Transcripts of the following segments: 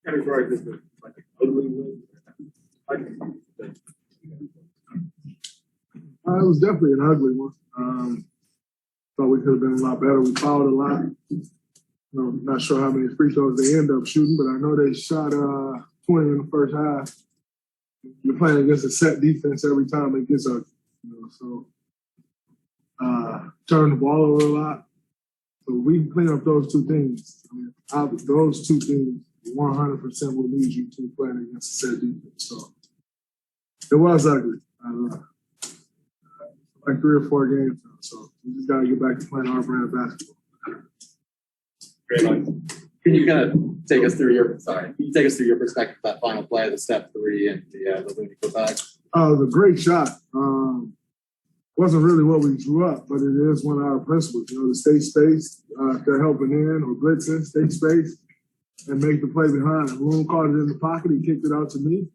Category this as like an ugly win. It was definitely an ugly one. Thought we could have been a lot better. We fouled a lot. Not sure how many free throws they end up shooting, but I know they shot 20 in the first half. You're playing against a set defense every time it gets ugly. So turn the ball over a lot. So we can clean up those two things. Those two things 100% will lead you to playing against a set defense. So it was ugly. Like 3 or 4 games now. So we just got to get back to playing our brand of basketball. Can you kind of take us through your perspective of that final play, the step 3 and the Looney putback? Oh, it was a great shot. Wasn't really what we drew up, but it is one of our principles. To stay spaced, if they're helping in or blitzing, stay spaced and make the play behind. Loon caught it in the pocket. He kicked it out to me.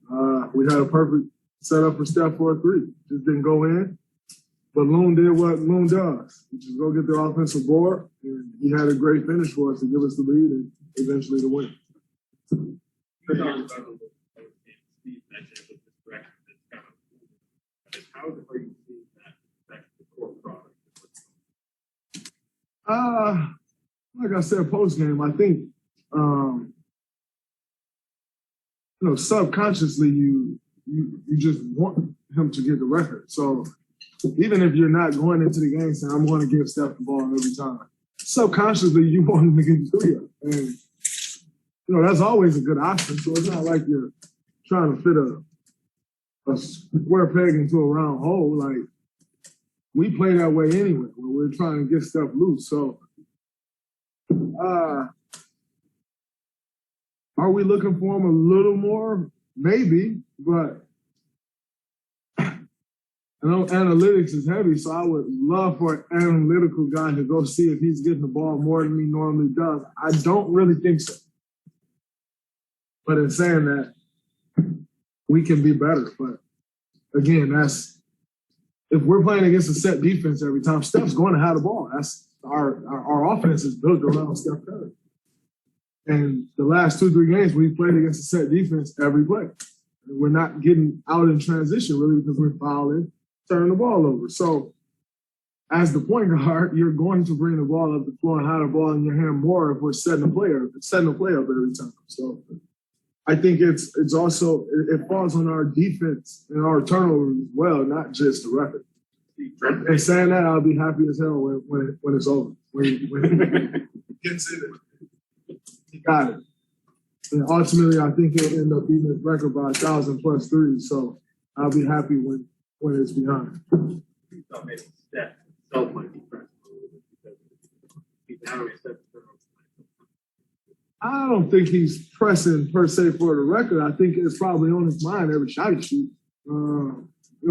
We had a perfect setup for step 4 3. Just didn't go in. But Loon did what Loon does, which is go get the offensive board, and he had a great finish for us to give us the lead and eventually the win. How are you seeing that affect the core product? Like I said, post-game, I think, subconsciously you just want him to get the record. So even if you're not going into the game saying, I'm going to give Steph the ball every time, subconsciously you want him to get to you. And, that's always a good option. So it's not like you're trying to fit a square peg into a round hole. Like, we play that way anyway, when we're trying to get stuff loose. So, are we looking for him a little more? Maybe, but I know analytics is heavy, so I would love for an analytical guy to go see if he's getting the ball more than he normally does. I don't really think so. But in saying that, we can be better. But again, if we're playing against a set defense every time, Steph's going to have the ball. That's our offense is built around Steph Curry. And the last 2-3 games, we've played against a set defense every play. We're not getting out in transition really because we're fouling, turning the ball over. So as the point guard, you're going to bring the ball up the floor and have the ball in your hand more if we're setting a play up every time. So I think it's also it falls on our defense and our turnovers as well, not just the record. And saying that, I'll be happy as hell when it's over. When he gets it, he got it. And ultimately, I think he'll end up beating his record by 1,000 plus threes. So I'll be happy when it's behind. Maybe Steph himself might be pressing a little bit because he's having Steph. I don't think he's pressing per se for the record. I think it's probably on his mind every shot he shoots,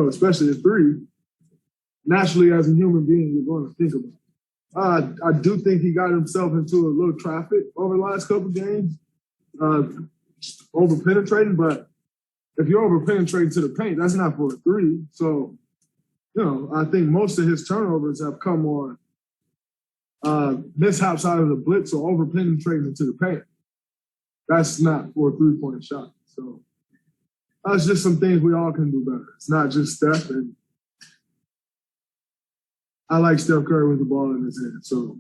especially a 3. Naturally, as a human being, you're going to think about it. I do think he got himself into a little traffic over the last couple of games, over-penetrating. But if you're over-penetrating to the paint, that's not for a 3. So, I think most of his turnovers have come on mishaps out of the blitz or over-penetrating into the paint. That's not for a 3-point shot. So that's just some things we all can do better. It's not just Steph. And I like Steph Curry with the ball in his hand. So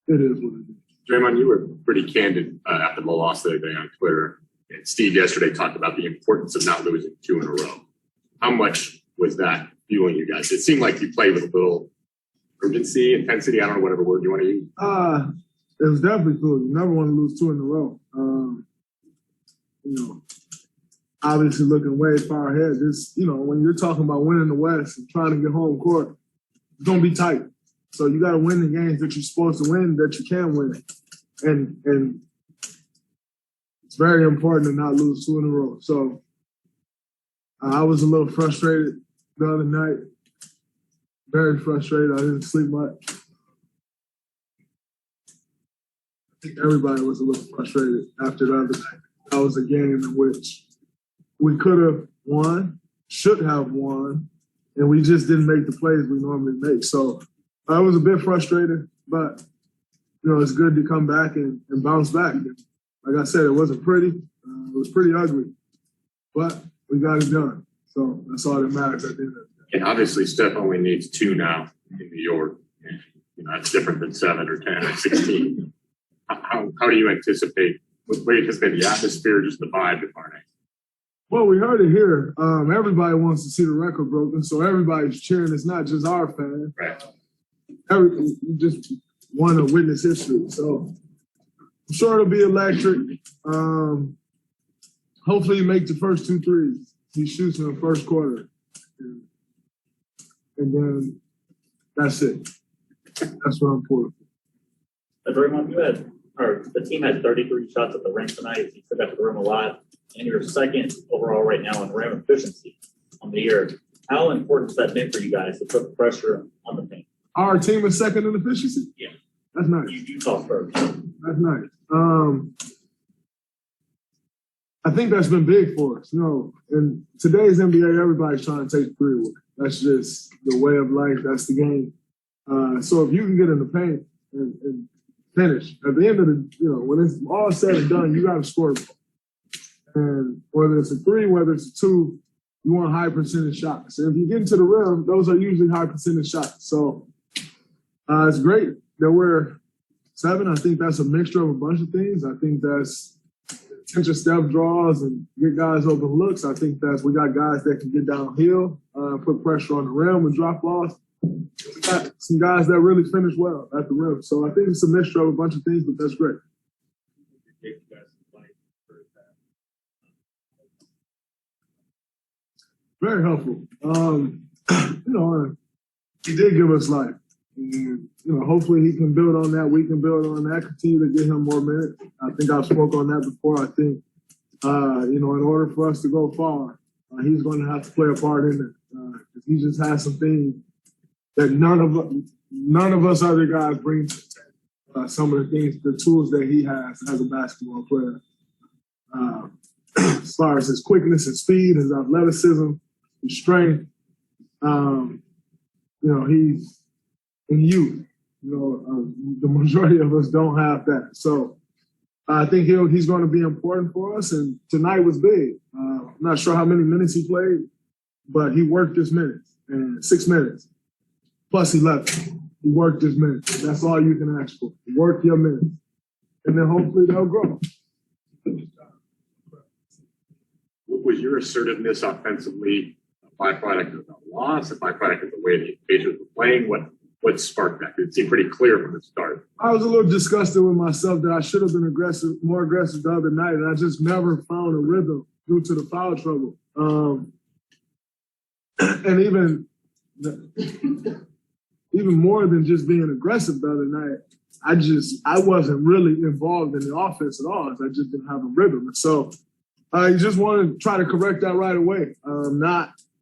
it is what it is. Draymond, you were pretty candid after the loss the other day on Twitter. And Steve yesterday talked about the importance of not losing 2 in a row. How much was that fueling you guys? It seemed like you played with a little urgency, intensity, I don't know, whatever word you want to use. It was definitely cool. You never want to lose 2 in a row. Obviously looking way far ahead. When you're talking about winning the West and trying to get home court, it's going to be tight. So you got to win the games that you're supposed to win, that you can win. And it's very important to not lose 2 in a row. So I was a little frustrated the other night. Very frustrated. I didn't sleep much. I think everybody was a little frustrated after the other night. That was a game in which we could have won, should have won, and we just didn't make the plays we normally make. So I was a bit frustrated, but it's good to come back and bounce back. Like I said, it wasn't pretty. It was pretty ugly, but we got it done. So that's all that matters at the end of the day. And obviously, Steph only needs 2 now in New York. And, that's different than 7 or 10 or 16. How do you anticipate? What do you anticipate the atmosphere, just the vibe tomorrow night? Well, we heard it here. Everybody wants to see the record broken, so everybody's cheering. It's not just our fans. Right. We just want to witness history. So I'm sure it'll be electric. Hopefully, he make the first 2 threes. He shoots in the first quarter, and then that's it. That's what I'm pulling for. Draymond, the team had 33 shots at the rim tonight. You took out the rim a lot, and you're second overall right now in rim efficiency on the year. How important has that been for you guys to put pressure on the paint? Our team is second in efficiency? Yeah. That's nice. You talk first. That's nice. I think that's been big for us. In today's NBA, everybody's trying to take the 3 away. That's just the way of life. That's the game. So if you can get in the paint and finish, at the end of the, when it's all said and done, you got to score. And whether it's a 3, whether it's a 2, you want high percentage shots. And if you get into the rim, those are usually high percentage shots. So it's great that we're 7. I think that's a mixture of a bunch of things. I think that's attention step draws and get guys open looks. I think we got guys that can get downhill, put pressure on the rim and drop balls. We got some guys that really finish well at the rim. So I think it's a mixture of a bunch of things, but that's great. Very helpful. He did give us life. And, hopefully he can build on that. We can build on that, continue to get him more minutes. I think I've spoke on that before. I think, in order for us to go far, he's going to have to play a part in it. He just has some things that none of us other guys bring to the table. Some of the things, the tools that he has as a basketball player. As far as his quickness and speed, his athleticism, his strength, he's in youth. The majority of us don't have that. So I think he's going to be important for us. And tonight was big. I'm not sure how many minutes he played, but he worked his minutes, and 6 minutes. Plus 11. He worked his minutes. That's all you can ask for. Work your minutes. And then hopefully they'll grow. Was your assertiveness offensively a byproduct of the loss, a byproduct of the way the Patriots were playing? What sparked that? It seemed pretty clear from the start. I was a little disgusted with myself that I should have been more aggressive the other night, and I just never found a rhythm due to the foul trouble. And even more than just being aggressive the other night, I wasn't really involved in the offense at all. I just didn't have a rhythm. And so I just want to try to correct that right away.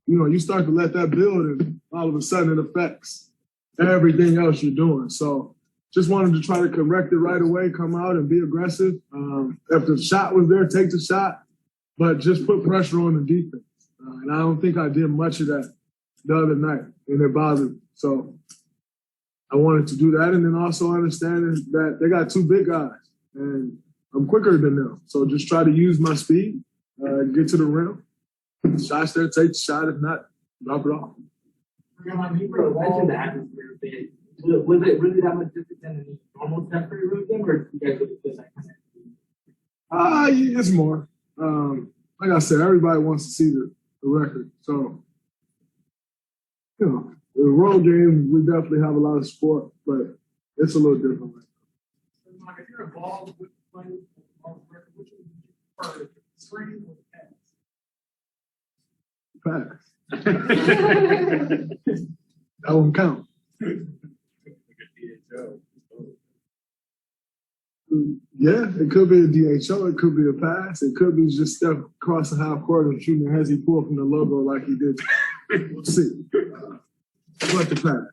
You start to let that build, and all of a sudden it affects everything else you're doing. So just wanted to try to correct it right away, come out and be aggressive. If the shot was there, take the shot, but just put pressure on the defense. And I don't think I did much of that the other night, and it bothered me. So I wanted to do that, and then also understanding that they got 2 big guys, and I'm quicker than them. So just try to use my speed, get to the rim. Shots there, take the shot. If not, drop it off. You mentioned the atmosphere a bit. Was it really that much different than the normal Steph Curry room game, or did you guys really feel that kind of? It's more. Like I said, everybody wants to see the record. So, the road game, we definitely have a lot of support, but it's a little different. If you're involved with playing on the record, which would you prefer, screen or pass? Pass. That won't count. Yeah, it could be a DHO, it could be a pass, it could be just step across the half court and shooting a hezzy pull from the logo like he did. We'll see. What the pass?